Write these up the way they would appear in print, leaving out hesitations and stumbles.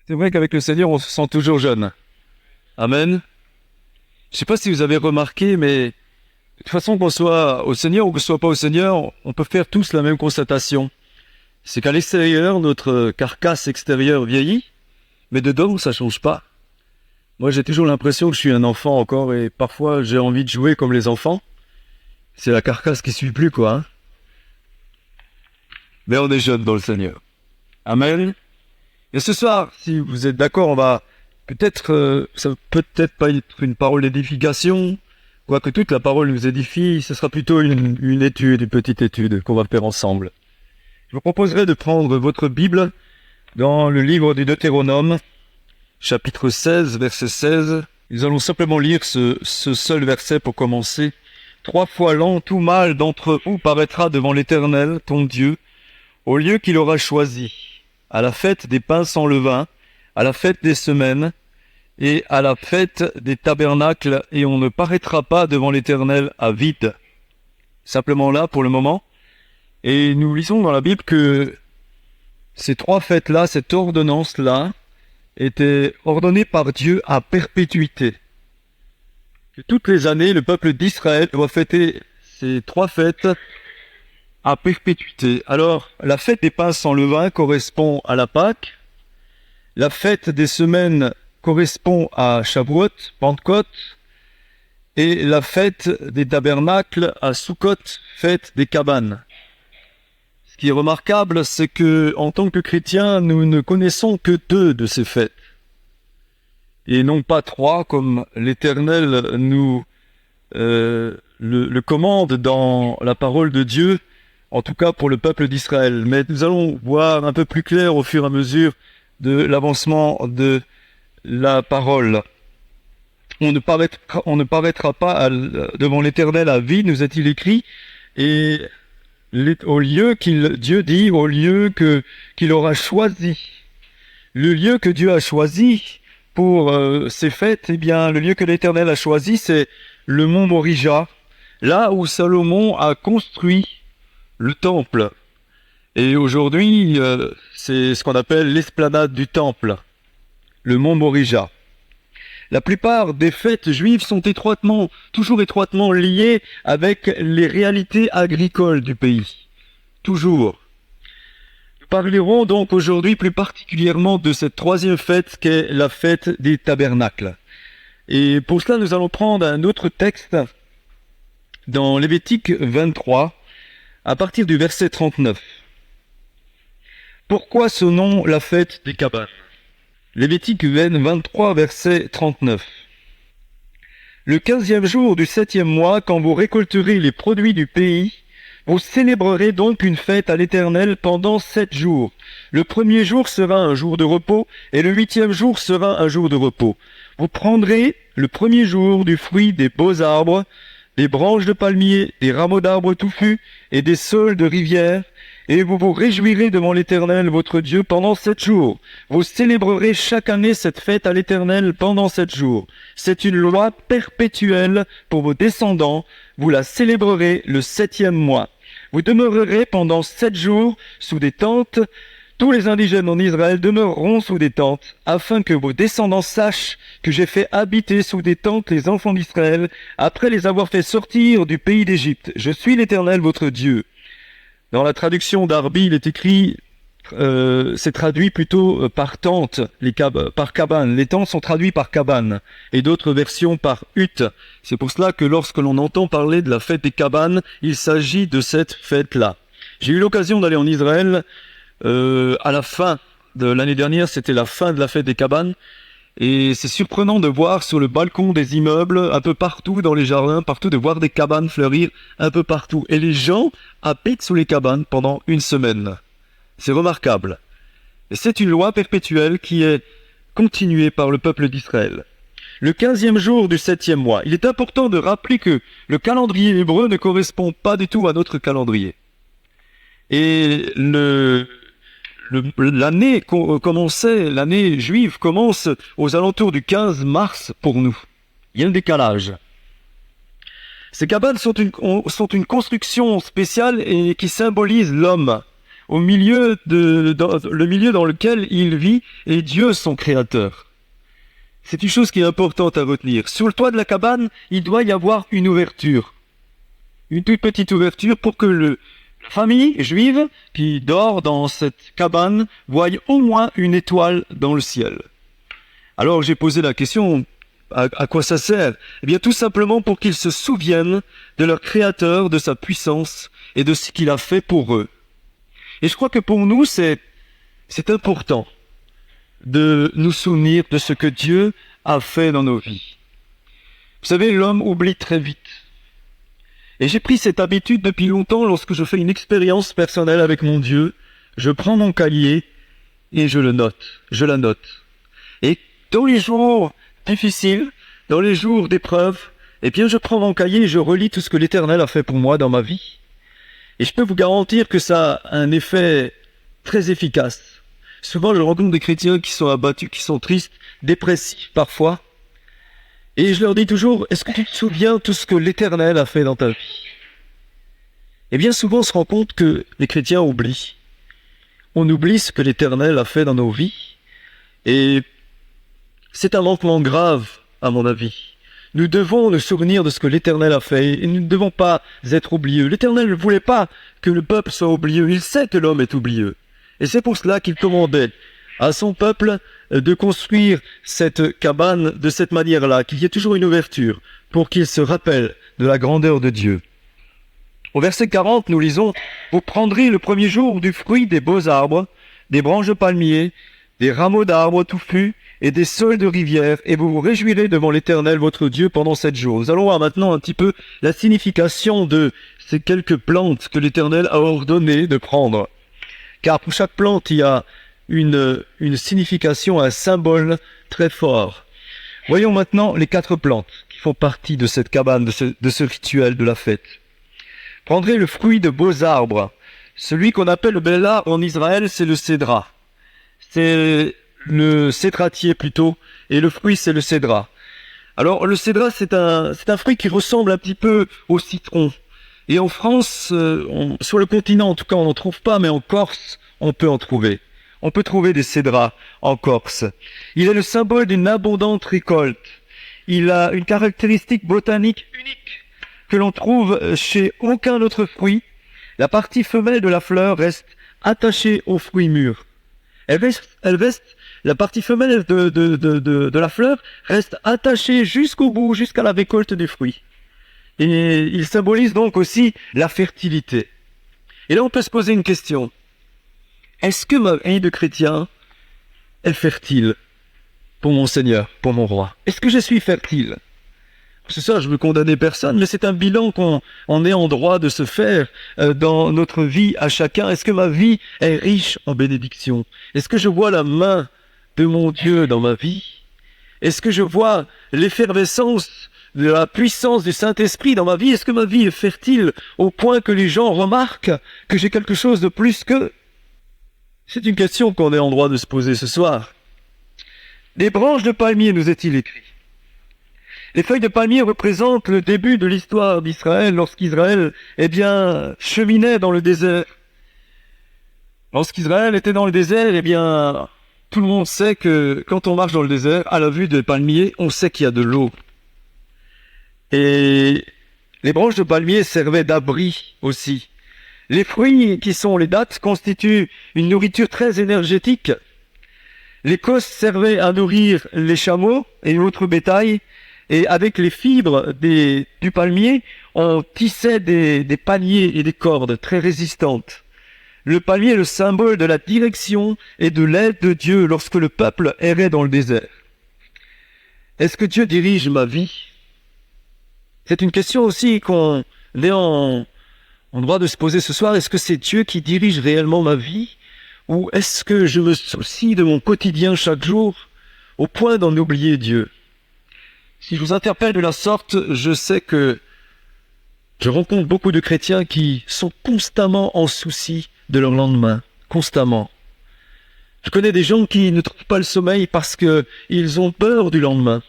C'est vrai qu'avec le Seigneur, on se sent toujours jeune. Amen. Je ne sais pas si vous avez remarqué, mais de toute façon, qu'on soit au Seigneur ou qu'on ne soit pas au Seigneur, on peut faire tous la même constatation. C'est qu'à l'extérieur, notre carcasse extérieure vieillit, mais dedans, ça change pas. Moi, j'ai toujours l'impression que je suis un enfant encore et parfois, j'ai envie de jouer comme les enfants. C'est la carcasse qui suit plus, quoi. Hein. Mais on est jeune dans le Seigneur. Amen. Et ce soir, si vous êtes d'accord, on va peut-être, ça peut peut-être pas être une parole d'édification, quoique toute la parole nous édifie, ce sera plutôt une étude, une petite étude qu'on va faire ensemble. Je vous proposerai de prendre votre Bible dans le livre du Deutéronome, chapitre 16, verset 16. Nous allons simplement lire ce seul verset pour commencer. 3 fois l'an, tout mâle d'entre vous paraîtra devant l'Éternel, ton Dieu, au lieu qu'il aura choisi, à la fête des pains sans levain, à la fête des semaines et à la fête des tabernacles, et on ne paraîtra pas devant l'Éternel à vide. Simplement là pour le moment. Et nous lisons dans la Bible que ces 3 fêtes-là, cette ordonnance-là, était ordonnée par Dieu à perpétuité. Que toutes les années, le peuple d'Israël doit fêter ces 3 fêtes à perpétuité. Alors, la fête des pains sans levain correspond à la Pâque. La fête des semaines correspond à Shavuot, Pentecôte. Et la fête des tabernacles à Sukkot, fête des cabanes. Ce qui est remarquable, c'est que, en tant que chrétiens, nous ne connaissons que 2 de ces fêtes. Et non pas 3, comme l'Éternel nous le commande dans la parole de Dieu, en tout cas pour le peuple d'Israël. Mais nous allons voir un peu plus clair au fur et à mesure de l'avancement de la parole. On ne paraîtra pas devant l'Éternel à vide, nous est-il écrit, et au lieu Dieu dit, au lieu qu'il aura choisi. Le lieu que Dieu a choisi pour ces fêtes, eh bien, le lieu que l'Éternel a choisi, c'est le mont Morija, là où Salomon a construit le temple. Et aujourd'hui, c'est ce qu'on appelle l'esplanade du temple, le mont Morija. La plupart des fêtes juives sont toujours étroitement liées avec les réalités agricoles du pays. Toujours. Nous parlerons donc aujourd'hui plus particulièrement de cette 3e fête qu'est la fête des tabernacles. Et pour cela, nous allons prendre un autre texte dans Lévitique 23, à partir du verset 39. Pourquoi ce nom la fête des cabanes? Lévitique 23, verset 39. Le 15e jour du 7e mois, quand vous récolterez les produits du pays, vous célébrerez donc une fête à l'Éternel pendant 7 jours. Le 1er jour sera un jour de repos, et le 8e jour sera un jour de repos. Vous prendrez le 1er jour du fruit des beaux arbres, des branches de palmiers, des rameaux d'arbres touffus et des saules de rivière, et vous vous réjouirez devant l'Éternel votre Dieu pendant 7 jours. Vous célébrerez chaque année cette fête à l'Éternel pendant 7 jours. C'est une loi perpétuelle pour vos descendants. Vous la célébrerez le 7e mois. Vous demeurerez pendant 7 jours sous des tentes. Tous les indigènes en Israël demeureront sous des tentes, afin que vos descendants sachent que j'ai fait habiter sous des tentes les enfants d'Israël, après les avoir fait sortir du pays d'Égypte. Je suis l'Éternel votre Dieu. Dans la traduction d'Arbi, il est écrit, c'est traduit plutôt par tente, par cabane. Les tentes sont traduites par cabane, et d'autres versions par hutte. C'est pour cela que lorsque l'on entend parler de la fête des cabanes, il s'agit de cette fête-là. J'ai eu l'occasion d'aller en Israël à la fin de l'année dernière, c'était la fin de la fête des cabanes, et c'est surprenant de voir sur le balcon des immeubles, un peu partout dans les jardins, partout, de voir des cabanes fleurir un peu partout. Et les gens habitent sous les cabanes pendant 1 semaine. C'est remarquable. Et c'est une loi perpétuelle qui est continuée par le peuple d'Israël. Le 15e jour du 7e mois. Il est important de rappeler que le calendrier hébreu ne correspond pas du tout à notre calendrier. Et l'année juive commence aux alentours du 15 mars pour nous. Il y a un décalage. Ces cabanes sont une construction spéciale et qui symbolise l'homme. le milieu dans lequel il vit est Dieu son créateur. C'est une chose qui est importante à retenir. Sur le toit de la cabane, il doit y avoir une ouverture. Une toute petite ouverture pour que la famille juive qui dort dans cette cabane voie au moins une étoile dans le ciel. Alors j'ai posé la question, à quoi ça sert? Eh bien tout simplement pour qu'ils se souviennent de leur créateur, de sa puissance et de ce qu'il a fait pour eux. Et je crois que pour nous c'est important de nous souvenir de ce que Dieu a fait dans nos vies. Vous savez, l'homme oublie très vite. Et j'ai pris cette habitude depuis longtemps lorsque je fais une expérience personnelle avec mon Dieu. Je prends mon cahier et je la note. Et dans les jours difficiles, dans les jours d'épreuve, eh bien je prends mon cahier et je relis tout ce que l'Éternel a fait pour moi dans ma vie. Et je peux vous garantir que ça a un effet très efficace. Souvent, je rencontre des chrétiens qui sont abattus, qui sont tristes, dépressifs parfois. Et je leur dis toujours, est-ce que tu te souviens de tout ce que l'Éternel a fait dans ta vie? Et bien souvent, on se rend compte que les chrétiens oublient. On oublie ce que l'Éternel a fait dans nos vies. Et c'est un manquement grave, à mon avis. Nous devons nous souvenir de ce que l'Éternel a fait et nous ne devons pas être oublieux. L'Éternel ne voulait pas que le peuple soit oublieux. Il sait que l'homme est oublieux. Et c'est pour cela qu'il commandait à son peuple de construire cette cabane de cette manière-là, qu'il y ait toujours une ouverture pour qu'il se rappelle de la grandeur de Dieu. Au verset 40, nous lisons « Vous prendrez le premier jour du fruit des beaux arbres, des branches de palmiers, des rameaux d'arbres touffus et des saules de rivière, et vous vous réjouirez devant l'Éternel votre Dieu pendant 7 jours. » Nous allons voir maintenant un petit peu la signification de ces quelques plantes que l'Éternel a ordonné de prendre. Car pour chaque plante, il y a une signification, un symbole très fort. Voyons maintenant les 4 plantes qui font partie de cette cabane, de ce rituel de la fête. Prendrez le fruit de beaux arbres. Celui qu'on appelle le bel arbre en Israël, c'est le cédra. C'est le cédratier plutôt, et le fruit, c'est le cédra. Alors, le cédra, c'est un fruit qui ressemble un petit peu au citron. Et en France, sur le continent, en tout cas, on n'en trouve pas, mais en Corse, on peut en trouver. On peut trouver des cédras en Corse. Il est le symbole d'une abondante récolte. Il a une caractéristique botanique unique que l'on trouve chez aucun autre fruit. La partie femelle de la fleur reste attachée au fruit mûr. La partie femelle de la fleur reste attachée jusqu'au bout, jusqu'à la récolte des fruits. Et il symbolise donc aussi la fertilité. Et là, on peut se poser une question. Est-ce que ma vie de chrétien est fertile pour mon Seigneur, pour mon roi? Est-ce que je suis fertile? C'est ça, je veux condamner personne, mais c'est un bilan qu'on est en droit de se faire dans notre vie à chacun. Est-ce que ma vie est riche en bénédictions? Est-ce que je vois la main de mon Dieu dans ma vie? Est-ce que je vois l'effervescence de la puissance du Saint-Esprit dans ma vie? Est-ce que ma vie est fertile au point que les gens remarquent que j'ai quelque chose de plus qu'eux? C'est une question qu'on est en droit de se poser ce soir. Les branches de palmier, nous est-il écrit. Les feuilles de palmier représentent le début de l'histoire d'Israël, lorsqu'Israël, cheminait dans le désert. Lorsqu'Israël était dans le désert, tout le monde sait que quand on marche dans le désert, à la vue des palmiers, on sait qu'il y a de l'eau. Et les branches de palmier servaient d'abri aussi. Les fruits, qui sont les dattes, constituent une nourriture très énergétique. L'écosse servait à nourrir les chameaux et l'autre bétail, et avec les fibres du palmier, on tissait des paniers et des cordes très résistantes. Le palmier est le symbole de la direction et de l'aide de Dieu lorsque le peuple errait dans le désert. Est-ce que Dieu dirige ma vie? C'est une question aussi qu'on est en droit de se poser ce soir. Est-ce que c'est Dieu qui dirige réellement ma vie? Ou est-ce que je me soucie de mon quotidien chaque jour au point d'en oublier Dieu? Si je vous interpelle de la sorte, je sais que je rencontre beaucoup de chrétiens qui sont constamment en souci de leur lendemain, constamment. Je connais des gens qui ne trouvent pas le sommeil parce qu'ils ont peur du lendemain,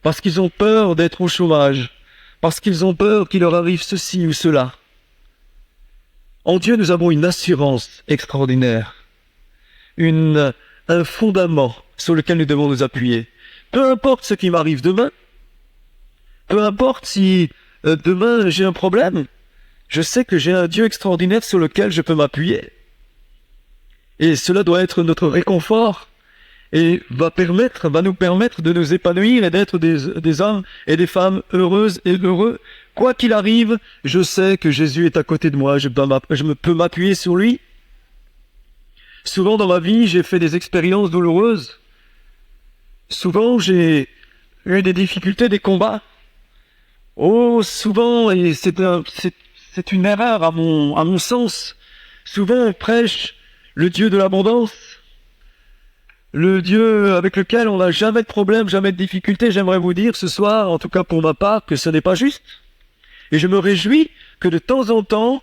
parce qu'ils ont peur d'être au chômage, parce qu'ils ont peur qu'il leur arrive ceci ou cela. En Dieu, nous avons une assurance extraordinaire, un fondament sur lequel nous devons nous appuyer. Peu importe ce qui m'arrive demain, peu importe si demain j'ai un problème, je sais que j'ai un Dieu extraordinaire sur lequel je peux m'appuyer. Et cela doit être notre réconfort et va nous permettre de nous épanouir et d'être des hommes et des femmes heureuses et heureux. Quoi qu'il arrive, je sais que Jésus est à côté de moi, je peux m'appuyer sur lui. Souvent dans ma vie, j'ai fait des expériences douloureuses. Souvent, j'ai eu des difficultés, des combats. Oh, souvent, et c'est une erreur à mon sens. Souvent, on prêche le Dieu de l'abondance, le Dieu avec lequel on n'a jamais de problème, jamais de difficulté. J'aimerais vous dire ce soir, en tout cas pour ma part, que ce n'est pas juste. Et je me réjouis que de temps en temps,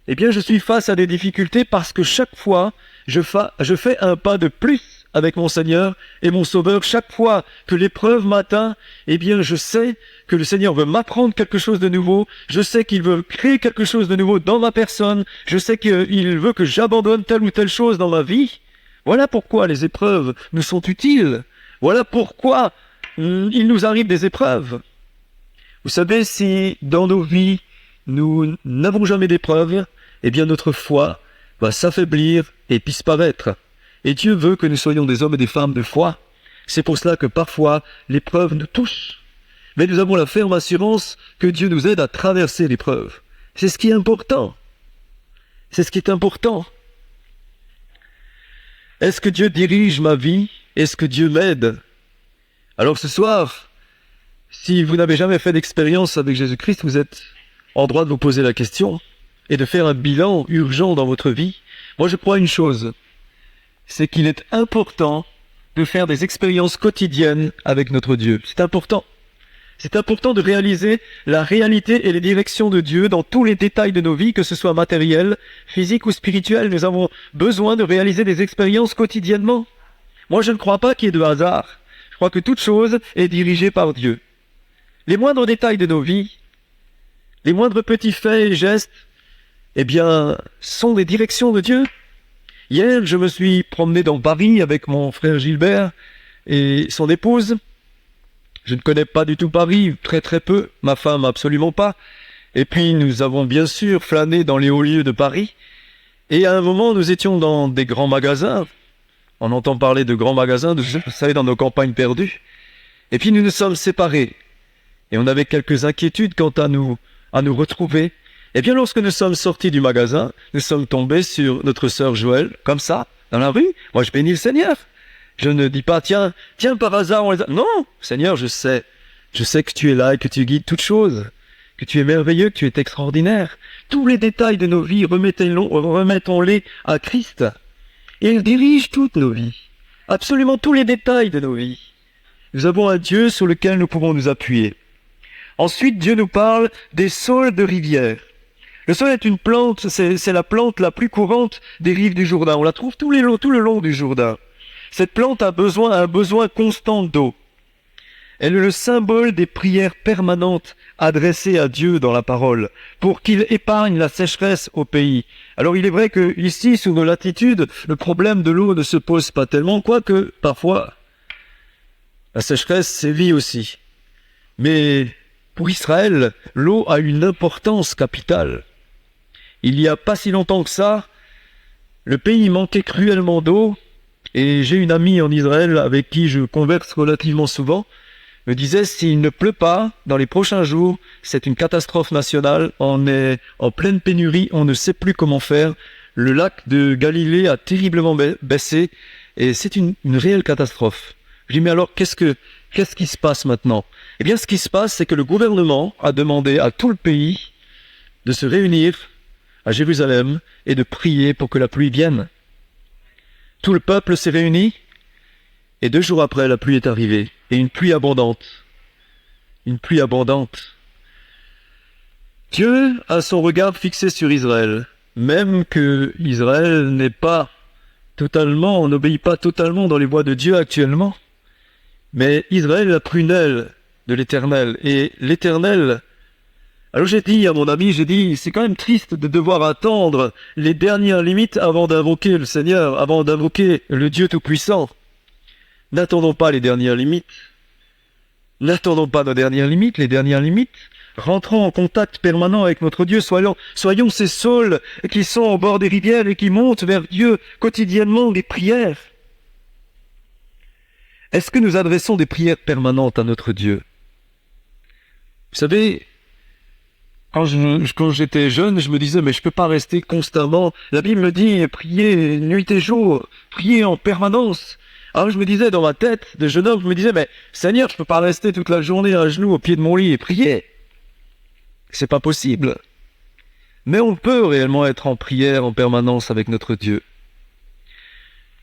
eh bien, je suis face à des difficultés parce que chaque fois, je fais un pas de plus avec mon Seigneur et mon Sauveur. Chaque fois que l'épreuve m'atteint, eh bien, je sais que le Seigneur veut m'apprendre quelque chose de nouveau. Je sais qu'il veut créer quelque chose de nouveau dans ma personne. Je sais qu'il veut que j'abandonne telle ou telle chose dans ma vie. Voilà pourquoi les épreuves nous sont utiles. Voilà pourquoi il nous arrive des épreuves. Vous savez, si dans nos vies, nous n'avons jamais d'épreuves, eh bien notre foi va s'affaiblir et disparaître. Et Dieu veut que nous soyons des hommes et des femmes de foi. C'est pour cela que parfois l'épreuve nous touche. Mais nous avons la ferme assurance que Dieu nous aide à traverser l'épreuve. C'est ce qui est important. C'est ce qui est important. Est-ce que Dieu dirige ma vie? Est-ce que Dieu m'aide? Alors ce soir, si vous n'avez jamais fait d'expérience avec Jésus-Christ, vous êtes en droit de vous poser la question et de faire un bilan urgent dans votre vie. Moi, je crois une chose, c'est qu'il est important de faire des expériences quotidiennes avec notre Dieu. C'est important. C'est important de réaliser la réalité et les directions de Dieu dans tous les détails de nos vies, que ce soit matériel, physique ou spirituel. Nous avons besoin de réaliser des expériences quotidiennement. Moi, je ne crois pas qu'il y ait de hasard. Je crois que toute chose est dirigée par Dieu. Les moindres détails de nos vies, les moindres petits faits et gestes, eh bien, sont des directions de Dieu. Hier, je me suis promené dans Paris avec mon frère Gilbert et son épouse. Je ne connais pas du tout Paris, très très peu, ma femme absolument pas. Et puis nous avons bien sûr flâné dans les hauts lieux de Paris. Et à un moment, nous étions dans des grands magasins. On entend parler de grands magasins, vous savez, dans nos campagnes perdues. Et puis nous nous sommes séparés. Et on avait quelques inquiétudes quant à nous retrouver. Et bien lorsque nous sommes sortis du magasin, nous sommes tombés sur notre sœur Joëlle, comme ça, dans la rue. Moi je bénis le Seigneur. Je ne dis pas, tiens, par hasard, on les a... Non, Seigneur, je sais que tu es là et que tu guides toutes choses, que tu es merveilleux, que tu es extraordinaire. Tous les détails de nos vies, remettons-les à Christ. Et il dirige toutes nos vies. Absolument tous les détails de nos vies. Nous avons un Dieu sur lequel nous pouvons nous appuyer. Ensuite, Dieu nous parle des saules de rivière. Le saule est une plante, c'est la plante la plus courante des rives du Jourdain. On la trouve tout le long du Jourdain. Cette plante a un besoin constant d'eau. Elle est le symbole des prières permanentes adressées à Dieu dans la parole, pour qu'il épargne la sécheresse au pays. Alors il est vrai que ici, sous nos latitudes, le problème de l'eau ne se pose pas tellement, quoique parfois la sécheresse sévit aussi. Mais pour Israël, l'eau a une importance capitale. Il n'y a pas si longtemps que ça, le pays manquait cruellement d'eau, et j'ai une amie en Israël avec qui je converse relativement souvent, me disait s'il ne pleut pas dans les prochains jours, c'est une catastrophe nationale, on est en pleine pénurie, on ne sait plus comment faire. Le lac de Galilée a terriblement baissé et c'est une réelle catastrophe. Je dis mais alors qu'est-ce qui se passe maintenant? Eh bien ce qui se passe c'est que le gouvernement a demandé à tout le pays de se réunir à Jérusalem et de prier pour que la pluie vienne. Tout le peuple s'est réuni et 2 jours après la pluie est arrivée. Et une pluie abondante. Une pluie abondante. Dieu a son regard fixé sur Israël. Même que Israël n'obéit pas totalement dans les voies de Dieu actuellement. Mais Israël est la prunelle de l'Éternel. Et l'Éternel Alors j'ai dit à mon ami, c'est quand même triste de devoir attendre les dernières limites avant d'invoquer le Seigneur, avant d'invoquer le Dieu Tout-Puissant. N'attendons pas les dernières limites. N'attendons pas nos dernières limites, les dernières limites. Rentrons en contact permanent avec notre Dieu. Soyons ces saules qui sont au bord des rivières et qui montent vers Dieu quotidiennement des prières. Est-ce que nous adressons des prières permanentes à notre Dieu? Vous savez, quand j'étais jeune, je me disais, mais je peux pas rester constamment. La Bible me dit, priez nuit et jour, priez en permanence. Alors je me disais dans ma tête de jeune homme, je me disais, mais Seigneur, je peux pas rester toute la journée à genoux au pied de mon lit et prier. C'est pas possible. Mais on peut réellement être en prière en permanence avec notre Dieu.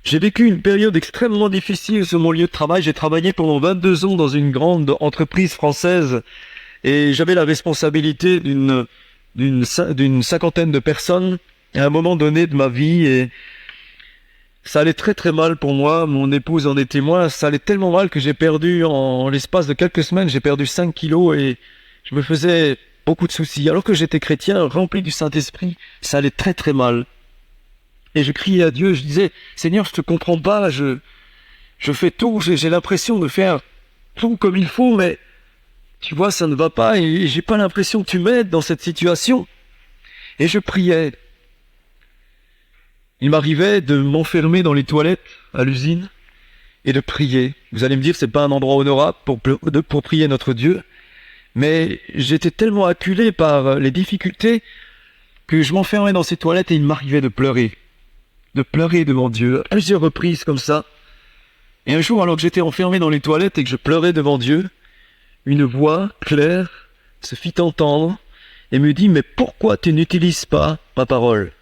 J'ai vécu une période extrêmement difficile sur mon lieu de travail. J'ai travaillé pendant 22 ans dans une grande entreprise française et j'avais la responsabilité d'une cinquantaine de personnes à un moment donné de ma vie et ça allait très très mal pour moi. Mon épouse en est témoin. Ça allait tellement mal que j'ai perdu en l'espace de quelques semaines, j'ai perdu 5 kilos et je me faisais beaucoup de soucis. Alors que j'étais chrétien, rempli du Saint-Esprit, ça allait très très mal. Et je criais à Dieu, je disais, Seigneur, je te comprends pas, je fais tout, j'ai l'impression de faire tout comme il faut, mais tu vois, ça ne va pas et j'ai pas l'impression que tu m'aides dans cette situation. Et je priais. Il m'arrivait de m'enfermer dans les toilettes à l'usine et de prier. Vous allez me dire, c'est pas un endroit honorable pour prier notre Dieu, mais j'étais tellement acculé par les difficultés que je m'enfermais dans ces toilettes et il m'arrivait de pleurer devant Dieu, à plusieurs reprises comme ça. Et un jour, alors que j'étais enfermé dans les toilettes et que je pleurais devant Dieu, une voix claire se fit entendre et me dit, mais pourquoi tu n'utilises pas ma parole?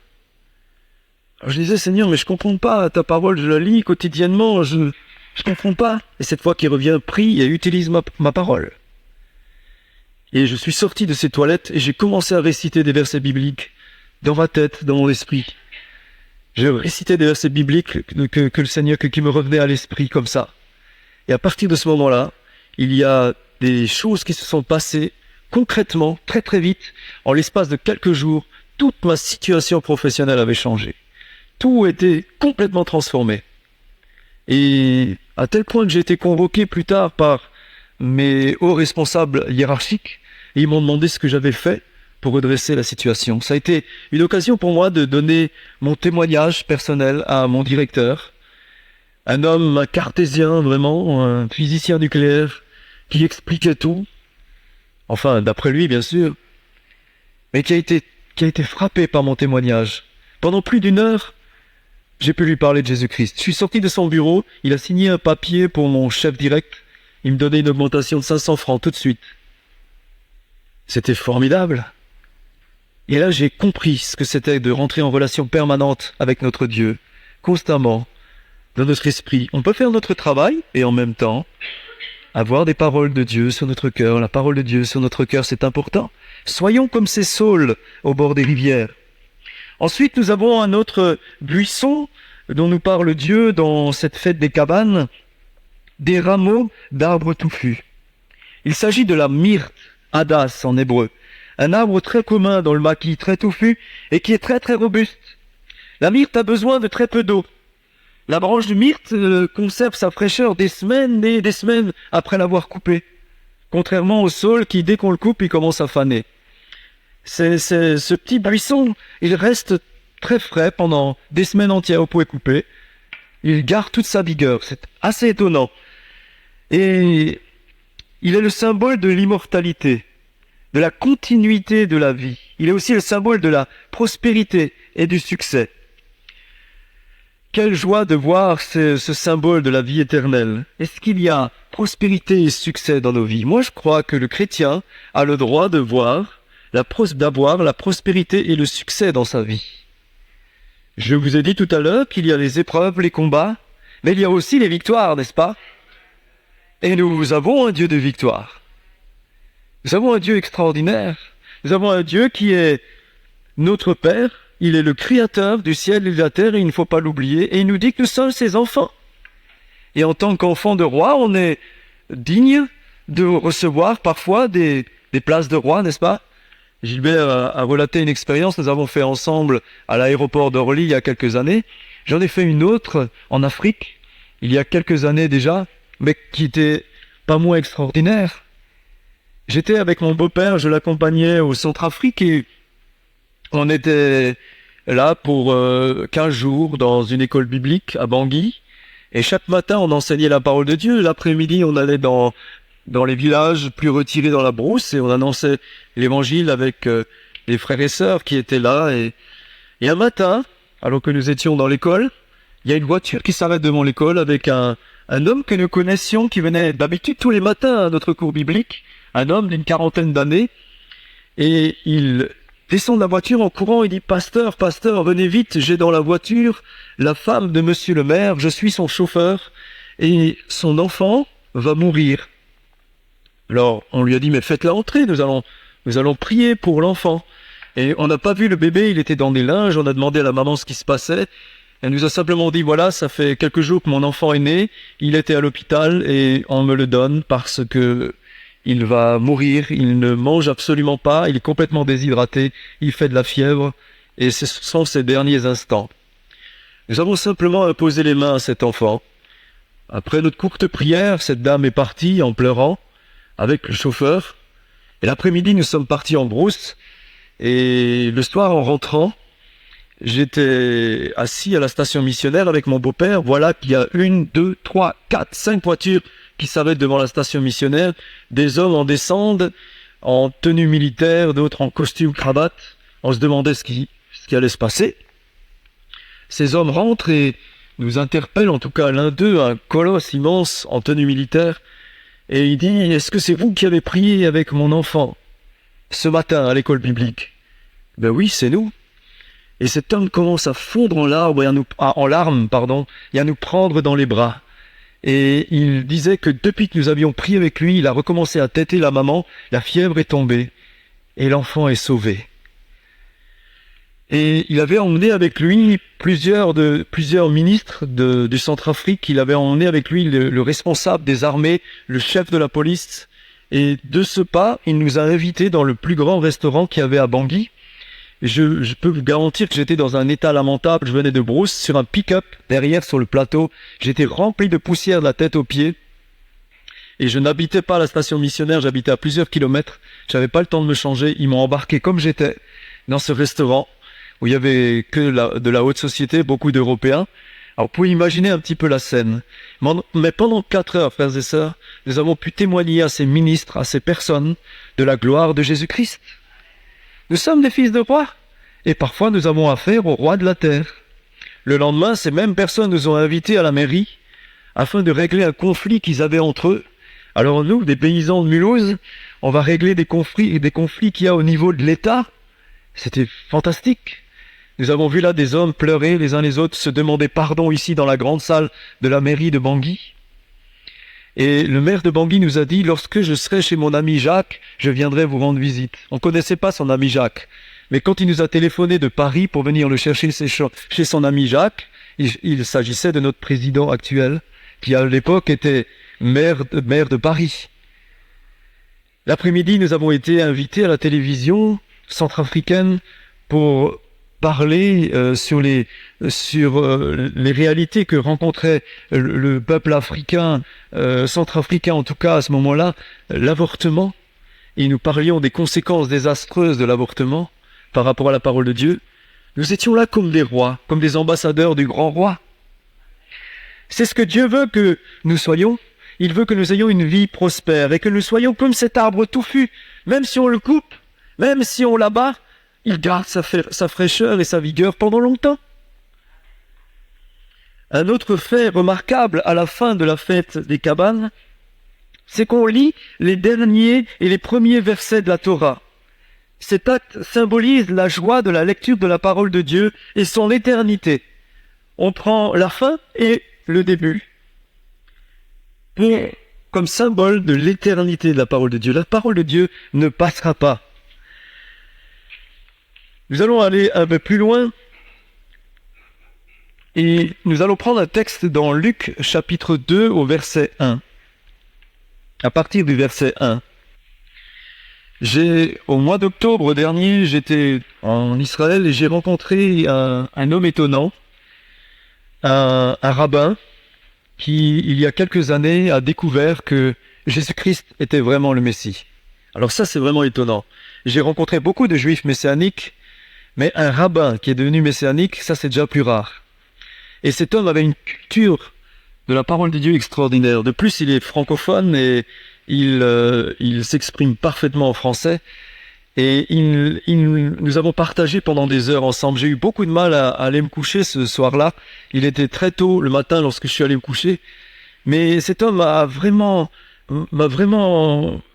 Alors je disais, Seigneur, mais je comprends pas, ta parole, je la lis quotidiennement, je comprends pas. Et cette fois qui revient, prie et utilise ma parole. Et je suis sorti de ces toilettes et j'ai commencé à réciter des versets bibliques dans ma tête, dans mon esprit. Je récitais des versets bibliques que le Seigneur, qui me revenaient à l'esprit comme ça. Et à partir de ce moment-là, il y a des choses qui se sont passées concrètement, très très vite. En l'espace de quelques jours, toute ma situation professionnelle avait changé. Tout était complètement transformé. Et à tel point que j'ai été convoqué plus tard par mes hauts responsables hiérarchiques, et ils m'ont demandé ce que j'avais fait pour redresser la situation. Ça a été une occasion pour moi de donner mon témoignage personnel à mon directeur, un homme cartésien vraiment, un physicien nucléaire, qui expliquait tout, enfin d'après lui bien sûr, mais qui a été frappé par mon témoignage. Pendant plus d'une heure, j'ai pu lui parler de Jésus-Christ. Je suis sorti de son bureau, il a signé un papier pour mon chef direct, il me donnait une augmentation de 500 francs tout de suite. C'était formidable. Et là, j'ai compris ce que c'était de rentrer en relation permanente avec notre Dieu, constamment, dans notre esprit. On peut faire notre travail et en même temps avoir des paroles de Dieu sur notre cœur. La parole de Dieu sur notre cœur, c'est important. Soyons comme ces saules au bord des rivières. Ensuite, nous avons un autre buisson dont nous parle Dieu dans cette fête des cabanes, des rameaux d'arbres touffus. Il s'agit de la myrte, hadas en hébreu. Un arbre très commun dans le maquis, très touffu, et qui est très très robuste. La myrte a besoin de très peu d'eau. La branche de myrte conserve sa fraîcheur des semaines et des semaines après l'avoir coupée. Contrairement au saule qui, dès qu'on le coupe, il commence à faner. Ce petit buisson, il reste très frais pendant des semaines entières, vous pouvez couper. Il garde toute sa vigueur, c'est assez étonnant. Et il est le symbole de l'immortalité, de la continuité de la vie. Il est aussi le symbole de la prospérité et du succès. Quelle joie de voir ce symbole de la vie éternelle. Est-ce qu'il y a prospérité et succès dans nos vies? Moi, je crois que le chrétien a le droit d'avoir la prospérité et le succès dans sa vie. Je vous ai dit tout à l'heure qu'il y a les épreuves, les combats, mais il y a aussi les victoires, n'est-ce pas? Et nous avons un Dieu de victoire. Nous avons un Dieu extraordinaire. Nous avons un Dieu qui est notre Père. Il est le Créateur du ciel et de la terre et il ne faut pas l'oublier. Et il nous dit que nous sommes ses enfants. Et en tant qu'enfants de roi, on est digne de recevoir parfois des places de roi, n'est-ce pas? Gilbert a relaté une expérience que nous avons fait ensemble à l'aéroport d'Orly il y a quelques années. J'en ai fait une autre en Afrique, il y a quelques années déjà, mais qui était pas moins extraordinaire. J'étais avec mon beau-père, je l'accompagnais au Centrafrique et on était là pour 15 jours dans une école biblique à Bangui. Et chaque matin, on enseignait la parole de Dieu. L'après-midi, on allait dans les villages plus retirés dans la brousse et on annonçait l'évangile avec les frères et sœurs qui étaient là. Et un matin, alors que nous étions dans l'école, il y a une voiture qui s'arrête devant l'école avec un homme que nous connaissions qui venait d'habitude tous les matins à notre cours biblique, un homme d'une 40aine d'années, et il descend de la voiture en courant, il dit « Pasteur, pasteur, venez vite, j'ai dans la voiture la femme de monsieur le maire, je suis son chauffeur, et son enfant va mourir. » Alors, on lui a dit « Mais faites-la entrer, nous allons prier pour l'enfant. » Et on n'a pas vu le bébé, il était dans des linges, on a demandé à la maman ce qui se passait. Elle nous a simplement dit, voilà, ça fait quelques jours que mon enfant est né, il était à l'hôpital et on me le donne parce que il va mourir, il ne mange absolument pas, il est complètement déshydraté, il fait de la fièvre et ce sont ses derniers instants. Nous avons simplement imposé les mains à cet enfant. Après notre courte prière, cette dame est partie en pleurant avec le chauffeur et l'après-midi nous sommes partis en brousse et le soir en rentrant, j'étais assis à la station missionnaire avec mon beau-père. Voilà qu'il y a 1, 2, 3, 4, 5 voitures qui s'arrêtent devant la station missionnaire. Des hommes en descendent en tenue militaire, d'autres en costume cravate. On se demandait ce qui allait se passer. Ces hommes rentrent et nous interpellent, en tout cas l'un d'eux, un colosse immense en tenue militaire. Et il dit, est-ce que c'est vous qui avez prié avec mon enfant ce matin à l'école biblique? Ben oui, c'est nous. Et cet homme commence à fondre en larmes, et à nous prendre dans les bras. Et il disait que depuis que nous avions prié avec lui, il a recommencé à téter la maman, la fièvre est tombée, et l'enfant est sauvé. Et il avait emmené avec lui plusieurs ministres du Centrafrique, il avait emmené avec lui le responsable des armées, le chef de la police, et de ce pas, il nous a invités dans le plus grand restaurant qu'il y avait à Bangui. Je peux vous garantir que j'étais dans un état lamentable, je venais de brousse sur un pick-up, derrière sur le plateau, j'étais rempli de poussière de la tête aux pieds, et je n'habitais pas à la station missionnaire, j'habitais à plusieurs kilomètres, j'avais pas le temps de me changer, ils m'ont embarqué comme j'étais dans ce restaurant, où il y avait que de la haute société, beaucoup d'Européens. Alors vous pouvez imaginer un petit peu la scène, mais pendant 4 heures, frères et sœurs, nous avons pu témoigner à ces ministres, à ces personnes, de la gloire de Jésus-Christ. Nous sommes des fils de roi, et parfois nous avons affaire au roi de la terre. Le lendemain, ces mêmes personnes nous ont invités à la mairie, afin de régler un conflit qu'ils avaient entre eux. Alors nous, des paysans de Mulhouse, on va régler des conflits qu'il y a au niveau de l'État. C'était fantastique. Nous avons vu là des hommes pleurer les uns les autres, se demander pardon ici dans la grande salle de la mairie de Bangui. Et le maire de Bangui nous a dit, lorsque je serai chez mon ami Jacques, je viendrai vous rendre visite. On ne connaissait pas son ami Jacques. Mais quand il nous a téléphoné de Paris pour venir le chercher chez son ami Jacques, il s'agissait de notre président actuel, qui à l'époque était maire de Paris. L'après-midi, nous avons été invités à la télévision centrafricaine pour parler sur les réalités que rencontrait le peuple africain, centrafricain en tout cas à ce moment-là, l'avortement. Et nous parlions des conséquences désastreuses de l'avortement par rapport à la parole de Dieu. Nous étions là comme des rois, comme des ambassadeurs du grand roi. C'est ce que Dieu veut que nous soyons. Il veut que nous ayons une vie prospère et que nous soyons comme cet arbre touffu. Même si on le coupe, même si on l'abat, il garde sa fraîcheur et sa vigueur pendant longtemps. Un autre fait remarquable à la fin de la fête des cabanes, c'est qu'on lit les derniers et les premiers versets de la Torah. Cet acte symbolise la joie de la lecture de la parole de Dieu et son éternité. On prend la fin et le début comme symbole de l'éternité de la parole de Dieu. La parole de Dieu ne passera pas. Nous allons aller un peu plus loin et nous allons prendre un texte dans Luc chapitre 2 au verset 1. À partir du verset 1. Au mois d'octobre dernier, j'étais en Israël et j'ai rencontré un homme étonnant, un rabbin, qui, il y a quelques années, a découvert que Jésus-Christ était vraiment le Messie. Alors ça, c'est vraiment étonnant. J'ai rencontré beaucoup de juifs messianiques, mais un rabbin qui est devenu messianique, ça c'est déjà plus rare. Et cet homme avait une culture de la parole de Dieu extraordinaire. De plus, il est francophone et il s'exprime parfaitement en français. Et nous avons partagé pendant des heures ensemble. J'ai eu beaucoup de mal à aller me coucher ce soir-là. Il était très tôt le matin lorsque je suis allé me coucher. Mais cet homme m'a vraiment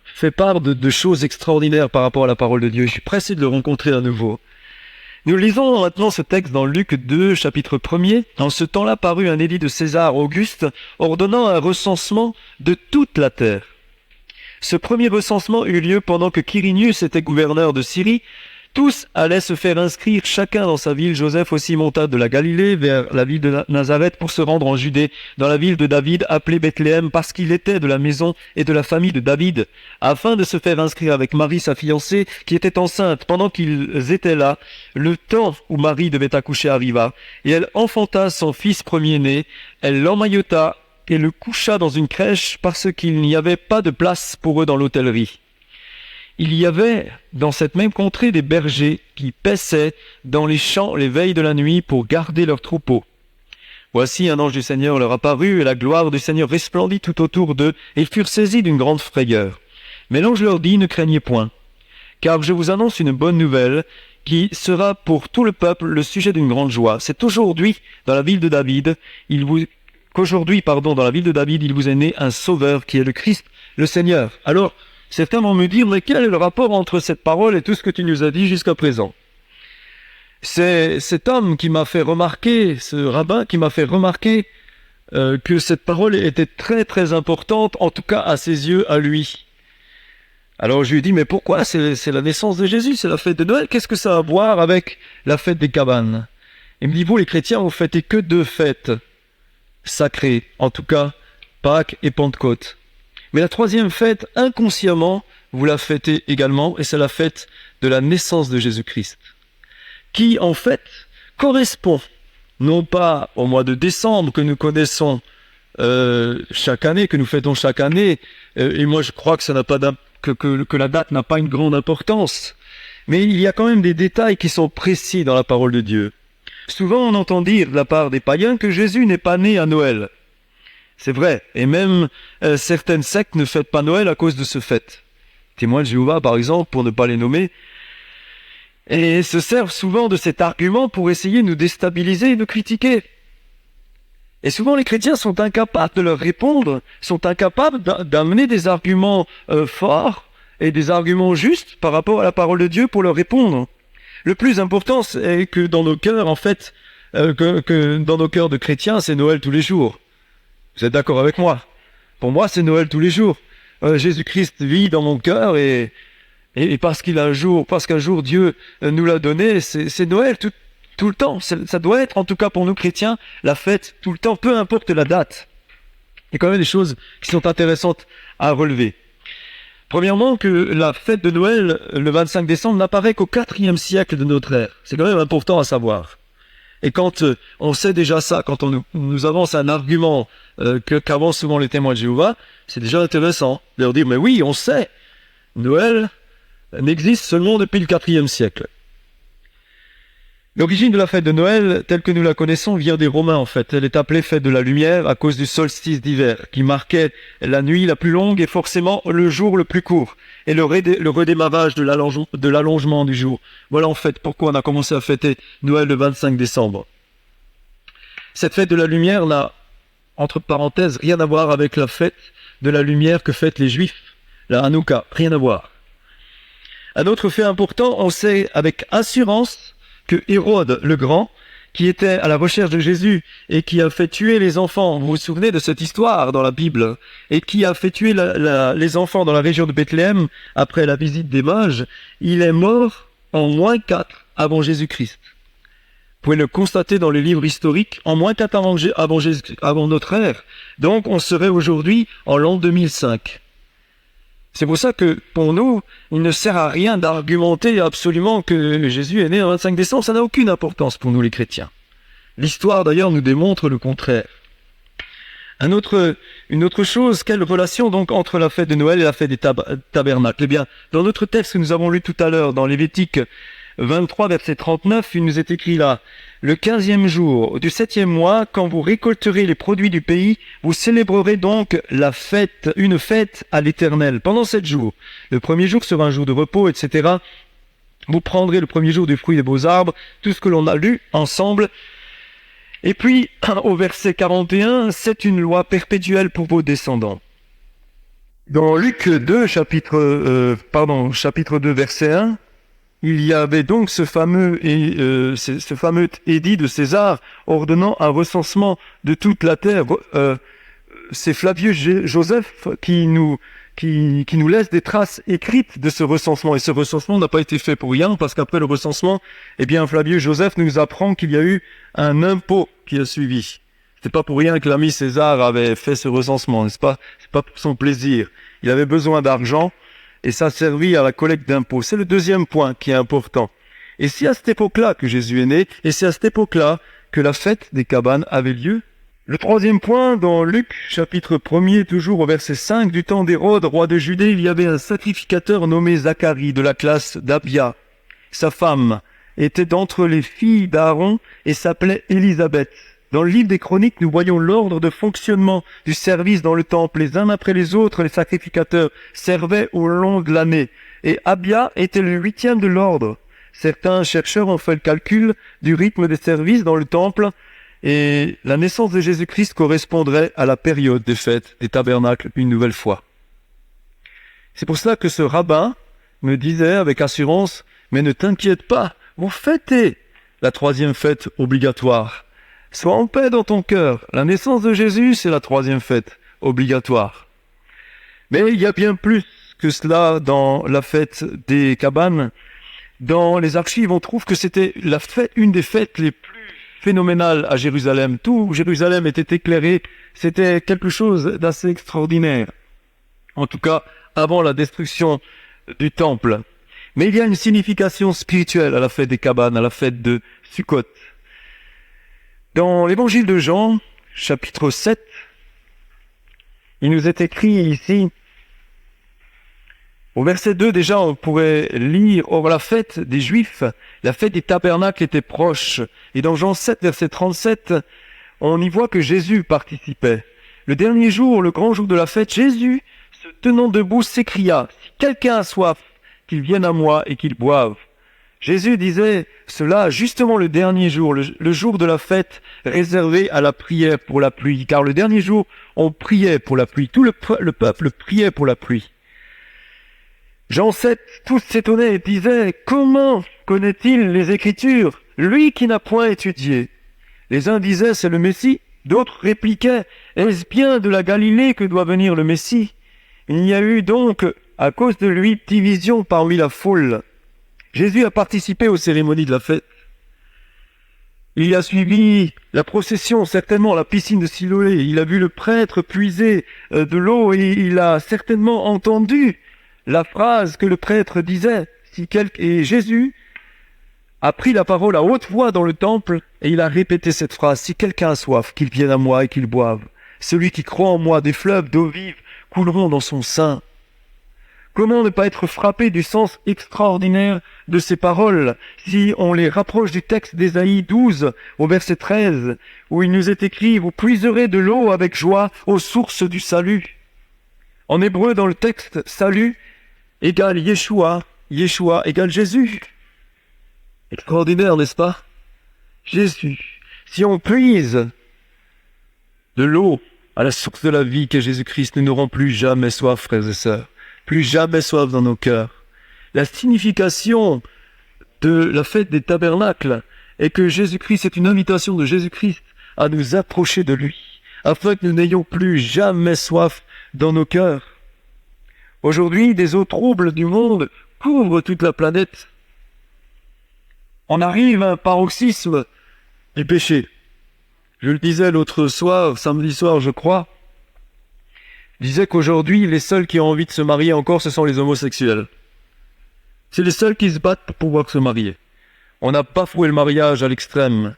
fait part de choses extraordinaires par rapport à la parole de Dieu. Je suis pressé de le rencontrer à nouveau. Nous lisons maintenant ce texte dans Luc 2, chapitre 1er. En ce temps-là parut un édit de César Auguste ordonnant un recensement de toute la terre. Ce premier recensement eut lieu pendant que Quirinius était gouverneur de Syrie. Tous allaient se faire inscrire chacun dans sa ville. Joseph aussi monta de la Galilée vers la ville de Nazareth pour se rendre en Judée, dans la ville de David, appelée Bethléem, parce qu'il était de la maison et de la famille de David, afin de se faire inscrire avec Marie, sa fiancée, qui était enceinte. Pendant qu'ils étaient là, le temps où Marie devait accoucher arriva, et elle enfanta son fils premier-né. Elle l'emmaillota et le coucha dans une crèche parce qu'il n'y avait pas de place pour eux dans l'hôtellerie. Il y avait dans cette même contrée des bergers qui paissaient dans les champs les veilles de la nuit pour garder leurs troupeaux. Voici un ange du Seigneur leur apparut et la gloire du Seigneur resplendit tout autour d'eux et ils furent saisis d'une grande frayeur. Mais l'ange leur dit, ne craignez point, car je vous annonce une bonne nouvelle qui sera pour tout le peuple le sujet d'une grande joie. C'est aujourd'hui dans la ville de David, dans la ville de David, il vous est né un sauveur qui est le Christ, le Seigneur. Alors, certains vont me dire, mais quel est le rapport entre cette parole et tout ce que tu nous as dit jusqu'à présent? C'est cet homme qui m'a fait remarquer, ce rabbin qui m'a fait remarquer que cette parole était très très importante, en tout cas à ses yeux, à lui. Alors je lui ai dit, mais pourquoi? C'est la naissance de Jésus, c'est la fête de Noël, qu'est-ce que ça a à voir avec la fête des cabanes? Il me dit, vous les chrétiens, vous fêtez que 2 fêtes sacrées, en tout cas Pâques et Pentecôte. Mais la 3e fête, inconsciemment, vous la fêtez également, et c'est la fête de la naissance de Jésus-Christ, qui en fait correspond non pas au mois de décembre que nous connaissons chaque année, que nous fêtons chaque année, et moi je crois que ça n'a pas que la date n'a pas une grande importance, mais il y a quand même des détails qui sont précis dans la parole de Dieu. Souvent on entend dire de la part des païens que Jésus n'est pas né à Noël. C'est vrai, et même certaines sectes ne fêtent pas Noël à cause de ce fait. Témoins de Jéhovah, par exemple, pour ne pas les nommer, et se servent souvent de cet argument pour essayer de nous déstabiliser et nous critiquer. Et souvent les chrétiens sont incapables de leur répondre, sont incapables d'amener des arguments forts et des arguments justes par rapport à la parole de Dieu pour leur répondre. Le plus important, c'est que dans nos cœurs, en fait, que dans nos cœurs de chrétiens, c'est Noël tous les jours. Vous êtes d'accord avec moi? Pour moi, c'est Noël tous les jours. Jésus-Christ vit dans mon cœur et parce qu'un jour Dieu nous l'a donné, c'est Noël tout le temps. Ça doit être, en tout cas pour nous chrétiens, la fête tout le temps, peu importe la date. Il y a quand même des choses qui sont intéressantes à relever. Premièrement, que la fête de Noël, le 25 décembre, n'apparaît qu'au IVe siècle de notre ère. C'est quand même important à savoir. Et quand on sait déjà ça, quand on nous avance un argument qu'avancent souvent les témoins de Jéhovah, c'est déjà intéressant de leur dire, mais oui, on sait, Noël n'existe seulement depuis le IVe siècle. L'origine de la fête de Noël, telle que nous la connaissons, vient des Romains en fait. Elle est appelée fête de la lumière à cause du solstice d'hiver, qui marquait la nuit la plus longue et forcément le jour le plus court, et le redémarrage de l'allongement du jour. Voilà en fait pourquoi on a commencé à fêter Noël le 25 décembre. Cette fête de la lumière n'a, entre parenthèses, rien à voir avec la fête de la lumière que fêtent les Juifs, la Hanouka, rien à voir. Un autre fait important, on sait avec assurance que Hérode le Grand, qui était à la recherche de Jésus et qui a fait tuer les enfants, vous vous souvenez de cette histoire dans la Bible, et qui a fait tuer les enfants dans la région de Bethléem après la visite des mages, il est mort en -4 avant Jésus-Christ. Vous pouvez le constater dans les livres historiques, en -4 avant notre ère. Donc on serait aujourd'hui en l'an 2005. C'est pour ça que, pour nous, il ne sert à rien d'argumenter absolument que Jésus est né le 25 décembre. Ça n'a aucune importance pour nous les chrétiens. L'histoire, d'ailleurs, nous démontre le contraire. Une autre chose, quelle relation donc entre la fête de Noël et la fête des tabernacles? Eh bien, dans notre texte que nous avons lu tout à l'heure, dans Lévitique 23, verset 39, il nous est écrit là: « Le 15e jour du 7e mois, quand vous récolterez les produits du pays, vous célébrerez donc une fête à l'Éternel pendant 7 jours. Le premier jour sera un jour de repos, etc. Vous prendrez le premier jour du fruit de vos arbres, tout ce que l'on a lu ensemble. » Et puis, au verset 41, c'est une loi perpétuelle pour vos descendants. Dans Luc 2, chapitre 2, verset 1, il y avait donc ce fameux édit de César ordonnant un recensement de toute la terre. C'est Flavius Joseph qui nous laisse des traces écrites de ce recensement. Et ce recensement n'a pas été fait pour rien, parce qu'après le recensement, eh bien, Flavius Joseph nous apprend qu'il y a eu un impôt qui a suivi. C'est pas pour rien que l'ami César avait fait ce recensement, n'est-ce pas? C'est pas pour son plaisir. Il avait besoin d'argent, et ça servit à la collecte d'impôts. C'est le deuxième point qui est important. Et c'est à cette époque-là que Jésus est né, et c'est à cette époque-là que la fête des cabanes avait lieu. Le troisième point, dans Luc, chapitre 1er, toujours au verset 5, du temps d'Hérode, roi de Judée, il y avait un sacrificateur nommé Zacharie, de la classe d'Abia. Sa femme était d'entre les filles d'Aaron et s'appelait Élisabeth. Dans le livre des Chroniques, nous voyons l'ordre de fonctionnement du service dans le temple. Les uns après les autres, les sacrificateurs servaient au long de l'année. Et Abia était le 8e de l'ordre. Certains chercheurs ont fait le calcul du rythme des services dans le temple, et la naissance de Jésus-Christ correspondrait à la période des fêtes des tabernacles une nouvelle fois. C'est pour cela que ce rabbin me disait avec assurance: « Mais ne t'inquiète pas, vous fêtez la 3e fête obligatoire. Sois en paix dans ton cœur. La naissance de Jésus, c'est la 3e fête obligatoire. » Mais il y a bien plus que cela dans la fête des cabanes. Dans les archives, on trouve que c'était une des fêtes les plus phénoménales à Jérusalem. Tout Jérusalem était éclairé. C'était quelque chose d'assez extraordinaire. En tout cas, avant la destruction du temple. Mais il y a une signification spirituelle à la fête des cabanes, à la fête de Sukkot. Dans l'évangile de Jean, chapitre 7, il nous est écrit ici, au verset 2 déjà, on pourrait lire: « Or la fête des Juifs, la fête des tabernacles était proche. » Et dans Jean 7, verset 37, on y voit que Jésus participait. Le dernier jour, le grand jour de la fête, Jésus, se tenant debout, s'écria: « Si quelqu'un a soif, qu'il vienne à moi et qu'il boive. » Jésus disait cela justement le dernier jour, le jour de la fête réservé à la prière pour la pluie. Car le dernier jour, on priait pour la pluie. Tout le peuple priait pour la pluie. Jean 7, tous s'étonnaient et disaient: « Comment connaît-il les Écritures, lui qui n'a point étudié ?» Les uns disaient: « C'est le Messie ». D'autres répliquaient: « Est-ce bien de la Galilée que doit venir le Messie ?» Il y a eu donc, à cause de lui, division parmi la foule. Jésus a participé aux cérémonies de la fête. Il a suivi la procession, certainement à la piscine de Siloé. Il a vu le prêtre puiser de l'eau et il a certainement entendu la phrase que le prêtre disait. Et Jésus a pris la parole à haute voix dans le temple et il a répété cette phrase: « Si quelqu'un a soif, qu'il vienne à moi et qu'il boive. Celui qui croit en moi, des fleuves d'eau vive couleront dans son sein. » Comment ne pas être frappé du sens extraordinaire de ces paroles si on les rapproche du texte d'Ésaïe 12 au verset 13 où il nous est écrit: « Vous puiserez de l'eau avec joie aux sources du salut. » En hébreu, dans le texte, salut égale Yeshua, Yeshua égale Jésus. Extraordinaire, n'est-ce pas? Jésus. Si on puise de l'eau à la source de la vie qu'est Jésus-Christ, nous n'aurons plus jamais soif, frères et sœurs. Plus jamais soif dans nos cœurs. La signification de la fête des tabernacles est que Jésus-Christ est une invitation de Jésus-Christ à nous approcher de lui, afin que nous n'ayons plus jamais soif dans nos cœurs. Aujourd'hui, des eaux troubles du monde couvrent toute la planète. On arrive à un paroxysme du péché. Je le disais l'autre soir, samedi soir je crois, disait qu'aujourd'hui, les seuls qui ont envie de se marier encore, ce sont les homosexuels. C'est les seuls qui se battent pour pouvoir se marier. On n'a pas foué le mariage à l'extrême.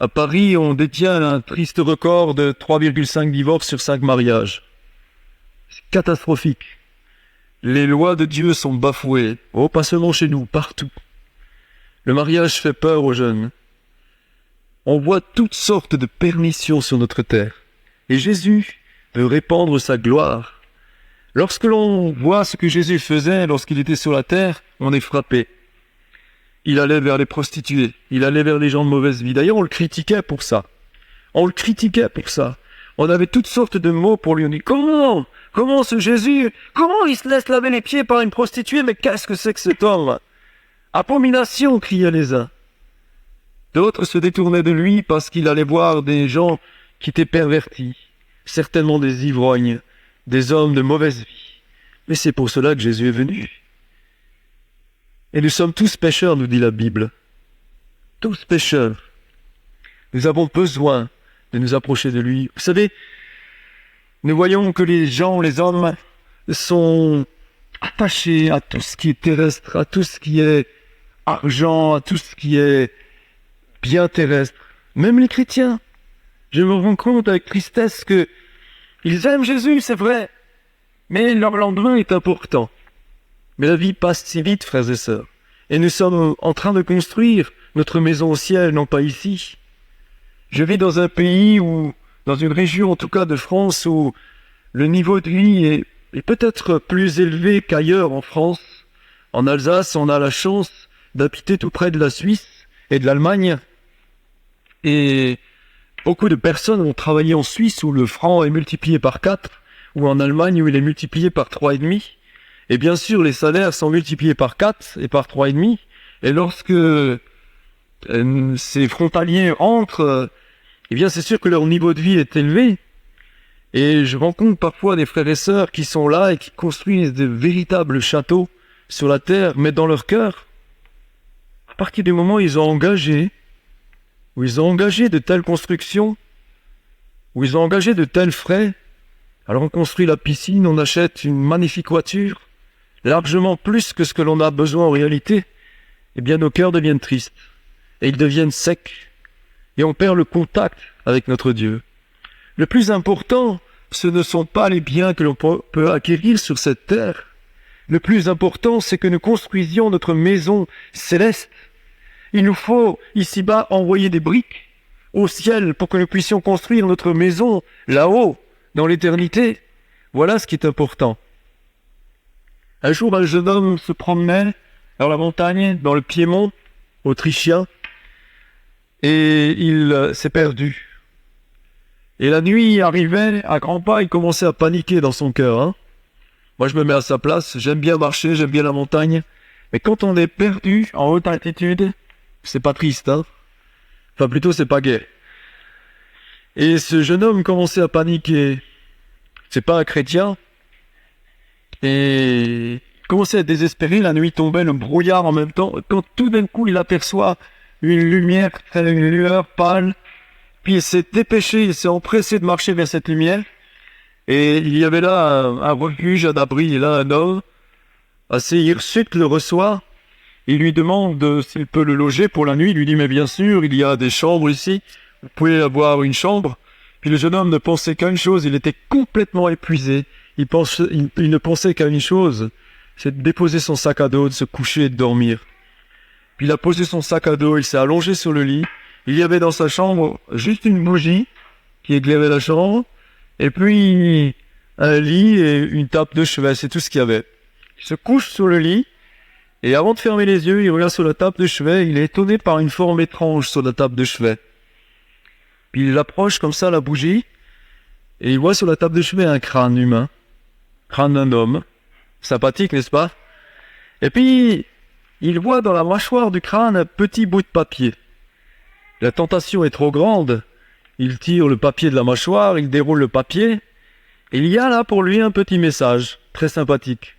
À Paris, on détient un triste record de 3,5 divorces sur 5 mariages. C'est catastrophique. Les lois de Dieu sont bafouées. Oh, pas seulement chez nous, partout. Le mariage fait peur aux jeunes. On voit toutes sortes de permissions sur notre terre. Et Jésus veut répandre sa gloire. Lorsque l'on voit ce que Jésus faisait lorsqu'il était sur la terre, on est frappé. Il allait vers les prostituées, il allait vers les gens de mauvaise vie. D'ailleurs, on le critiquait pour ça. On le critiquait pour ça. On avait toutes sortes de mots pour lui. On dit, comment ce Jésus, comment il se laisse laver les pieds par une prostituée? Mais qu'est-ce que c'est que cet homme? Abomination, criaient les uns. D'autres se détournaient de lui parce qu'il allait voir des gens qui étaient pervertis, certainement des ivrognes, des hommes de mauvaise vie. Mais c'est pour cela que Jésus est venu. Et nous sommes tous pécheurs, nous dit la Bible. Tous pécheurs. Nous avons besoin de nous approcher de lui. Vous savez, nous voyons que les gens, les hommes, sont attachés à tout ce qui est terrestre, à tout ce qui est argent, à tout ce qui est bien terrestre. Même les chrétiens. Je me rends compte avec tristesse que ils aiment Jésus, c'est vrai, mais leur lendemain est important. Mais la vie passe si vite, frères et sœurs, et nous sommes en train de construire notre maison au ciel, non pas ici. Je vis dans un pays où, dans une région en tout cas de France, où le niveau de vie est peut-être plus élevé qu'ailleurs en France. En Alsace, on a la chance d'habiter tout près de la Suisse et de l'Allemagne, et beaucoup de personnes ont travaillé en Suisse où le franc est multiplié par 4, ou en Allemagne où il est multiplié par 3,5. Et bien sûr, les salaires sont multipliés par 4 et par 3,5. Et lorsque ces frontaliers entrent, eh bien c'est sûr que leur niveau de vie est élevé. Et je rencontre parfois des frères et sœurs qui sont là et qui construisent de véritables châteaux sur la terre, mais dans leur cœur, à partir du moment où ils ont engagé de telles constructions, où ils ont engagé de tels frais, alors on construit la piscine, on achète une magnifique voiture, largement plus que ce que l'on a besoin en réalité, eh bien nos cœurs deviennent tristes, et ils deviennent secs, et on perd le contact avec notre Dieu. Le plus important, ce ne sont pas les biens que l'on peut acquérir sur cette terre. Le plus important, c'est que nous construisions notre maison céleste. Il nous faut, ici-bas, envoyer des briques au ciel pour que nous puissions construire notre maison là-haut, dans l'éternité. Voilà ce qui est important. Un jour, un jeune homme se promenait dans la montagne, dans le Piémont autrichien, et il s'est perdu. Et la nuit arrivait, à grands pas, il commençait à paniquer dans son cœur. Moi, je me mets à sa place, j'aime bien marcher, j'aime bien la montagne, mais quand on est perdu en haute altitude, c'est pas triste, Enfin, plutôt, c'est pas gai. Et ce jeune homme commençait à paniquer. C'est pas un chrétien. Et il commençait à être désespéré, la nuit tombait, le brouillard en même temps. Quand tout d'un coup, il aperçoit une lumière, une lueur pâle, puis il s'est dépêché, il s'est empressé de marcher vers cette lumière. Et il y avait là un refuge, un abri, et là un homme, assez hirsute, le reçoit. Il lui demande s'il peut le loger pour la nuit. Il lui dit, mais bien sûr, il y a des chambres ici. Vous pouvez avoir une chambre. Puis le jeune homme ne pensait qu'à une chose, il était complètement épuisé. Il ne pensait qu'à une chose, c'est de déposer son sac à dos, de se coucher et de dormir. Puis il a posé son sac à dos, il s'est allongé sur le lit. Il y avait dans sa chambre juste une bougie qui éclairait la chambre, et puis un lit et une table de chevet, c'est tout ce qu'il y avait. Il se couche sur le lit, et avant de fermer les yeux, il regarde sur la table de chevet, il est étonné par une forme étrange sur la table de chevet. Puis il approche comme ça la bougie, et il voit sur la table de chevet un crâne humain, crâne d'un homme, sympathique, n'est-ce pas? Et puis, il voit dans la mâchoire du crâne un petit bout de papier. La tentation est trop grande, il tire le papier de la mâchoire, il déroule le papier, et il y a là pour lui un petit message, très sympathique.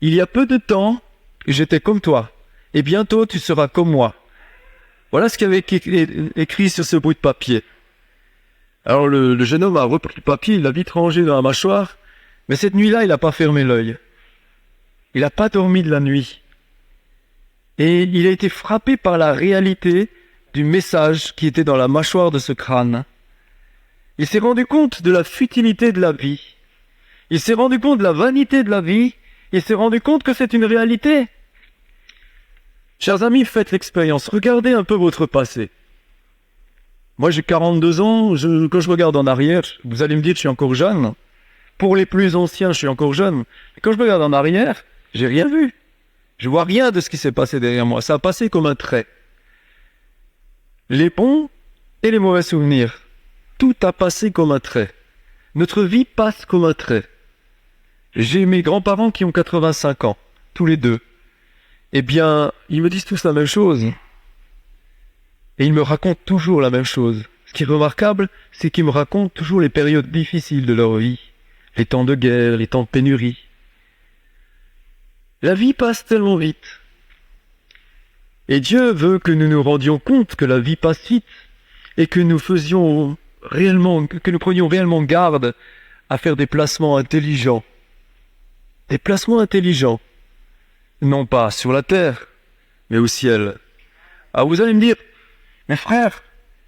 Il y a peu de temps, j'étais comme toi, et bientôt tu seras comme moi. Voilà ce qu'il y avait écrit sur ce bout de papier. Alors le jeune homme a repris le papier, il l'a vite rangé dans la mâchoire, mais cette nuit-là, il n'a pas fermé l'œil. Il n'a pas dormi de la nuit. Et il a été frappé par la réalité du message qui était dans la mâchoire de ce crâne. Il s'est rendu compte de la futilité de la vie. Il s'est rendu compte de la vanité de la vie. Il s'est rendu compte que c'est une réalité. Chers amis, faites l'expérience. Regardez un peu votre passé. Moi, j'ai 42 ans. Quand je regarde en arrière, vous allez me dire que je suis encore jeune. Pour les plus anciens, je suis encore jeune. Mais quand je regarde en arrière, j'ai rien vu. Je vois rien de ce qui s'est passé derrière moi. Ça a passé comme un trait. Les bons et les mauvais souvenirs. Tout a passé comme un trait. Notre vie passe comme un trait. J'ai mes grands-parents qui ont 85 ans, tous les deux. Eh bien, ils me disent tous la même chose. Et ils me racontent toujours la même chose. Ce qui est remarquable, c'est qu'ils me racontent toujours les périodes difficiles de leur vie. Les temps de guerre, les temps de pénurie. La vie passe tellement vite. Et Dieu veut que nous nous rendions compte que la vie passe vite et que nous prenions réellement garde à faire des placements intelligents. Des placements intelligents. Non pas sur la terre, mais au ciel. Ah, vous allez me dire, mes frères,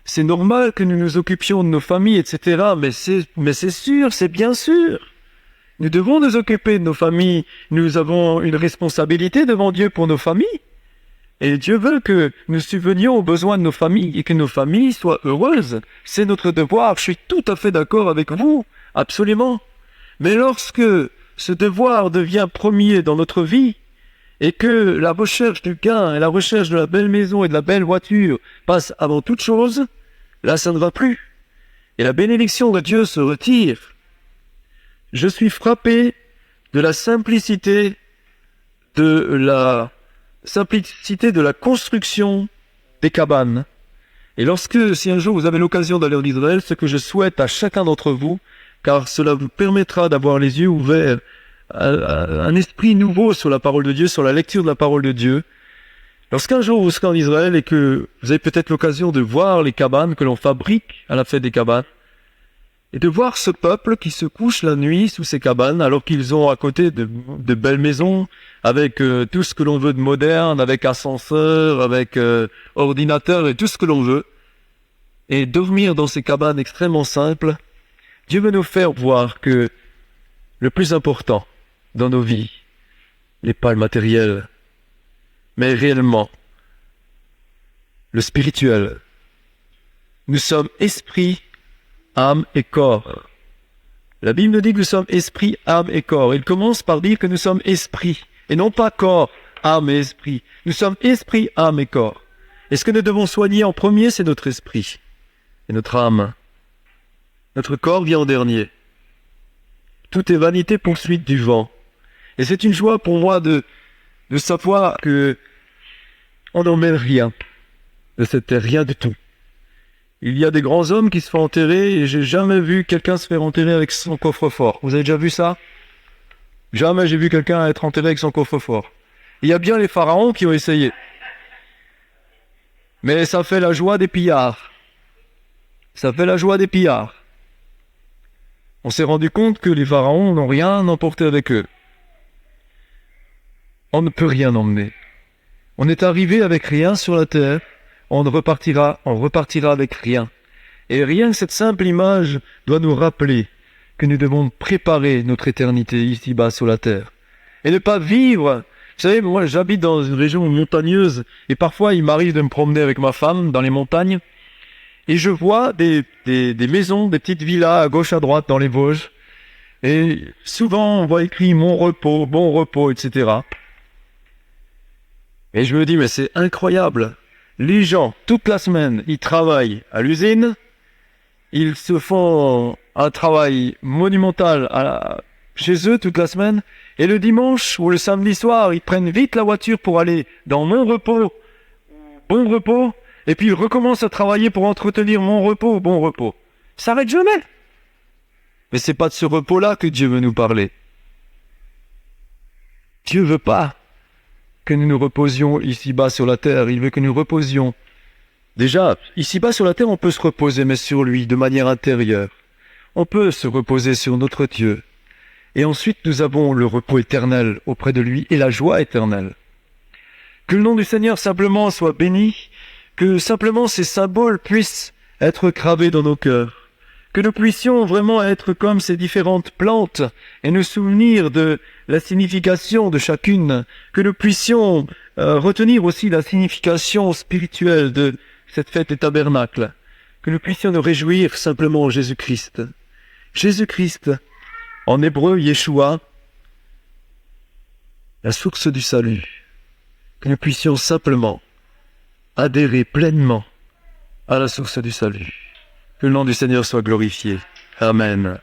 c'est normal que nous nous occupions de nos familles, etc. Mais c'est sûr, c'est bien sûr. Nous devons nous occuper de nos familles. Nous avons une responsabilité devant Dieu pour nos familles. Et Dieu veut que nous subvenions aux besoins de nos familles et que nos familles soient heureuses. C'est notre devoir. Je suis tout à fait d'accord avec vous. Absolument. Mais lorsque ce devoir devient premier dans notre vie et que la recherche du gain et la recherche de la belle maison et de la belle voiture passe avant toute chose, là ça ne va plus. Et la bénédiction de Dieu se retire. Je suis frappé de la simplicité de la construction des cabanes. Et si un jour vous avez l'occasion d'aller en Israël, ce que je souhaite à chacun d'entre vous, car cela vous permettra d'avoir les yeux ouverts à un esprit nouveau sur la parole de Dieu, sur la lecture de la parole de Dieu. Lorsqu'un jour vous serez en Israël et que vous avez peut-être l'occasion de voir les cabanes que l'on fabrique à la fête des cabanes, et de voir ce peuple qui se couche la nuit sous ces cabanes alors qu'ils ont à côté de belles maisons avec tout ce que l'on veut de moderne, avec ascenseur, avec ordinateur et tout ce que l'on veut, et dormir dans ces cabanes extrêmement simples. Dieu veut nous faire voir que le plus important dans nos vies n'est pas le matériel, mais réellement le spirituel. Nous sommes esprit, âme et corps. La Bible nous dit que nous sommes esprit, âme et corps. Il commence par dire que nous sommes esprit, et non pas corps, âme et esprit. Nous sommes esprit, âme et corps. Et ce que nous devons soigner en premier, c'est notre esprit et notre âme. Notre corps vient en dernier. Tout est vanité, poursuite du vent. Et c'est une joie pour moi de savoir que on n'emmène rien de cette terre, rien du tout. Il y a des grands hommes qui se font enterrer et j'ai jamais vu quelqu'un se faire enterrer avec son coffre-fort. Vous avez déjà vu ça? Jamais j'ai vu quelqu'un être enterré avec son coffre-fort. Il y a bien les pharaons qui ont essayé. Mais ça fait la joie des pillards. Ça fait la joie des pillards. On s'est rendu compte que les pharaons n'ont rien emporté avec eux. On ne peut rien emmener. On est arrivé avec rien sur la terre. On repartira avec rien. Et rien que cette simple image doit nous rappeler que nous devons préparer notre éternité ici-bas sur la terre. Et ne pas vivre. Vous savez, moi j'habite dans une région montagneuse et parfois il m'arrive de me promener avec ma femme dans les montagnes et je vois des maisons, des petites villas à gauche à droite dans les Vosges. Et souvent on voit écrit mon repos, bon repos, etc. Et je me dis mais c'est incroyable. Les gens, toute la semaine, ils travaillent à l'usine, ils se font un travail monumental chez eux toute la semaine, et le dimanche ou le samedi soir, ils prennent vite la voiture pour aller dans mon repos, bon repos, et puis ils recommencent à travailler pour entretenir mon repos, bon repos. Ça s'arrête jamais. Mais c'est pas de ce repos-là que Dieu veut nous parler. Dieu veut pas que nous nous reposions ici-bas sur la terre. Il veut que nous reposions Déjà, ici-bas sur la terre, on peut se reposer, mais sur lui, de manière intérieure. On peut se reposer sur notre Dieu. Et ensuite, nous avons le repos éternel auprès de lui et la joie éternelle. Que le nom du Seigneur simplement soit béni, que simplement ces symboles puissent être gravés dans nos cœurs, que nous puissions vraiment être comme ces différentes plantes et nous souvenir de la signification de chacune, que nous puissions retenir aussi la signification spirituelle de cette fête des tabernacles, que nous puissions nous réjouir simplement en Jésus-Christ. Jésus-Christ, en hébreu, Yeshua, la source du salut, que nous puissions simplement adhérer pleinement à la source du salut. Que le nom du Seigneur soit glorifié. Amen.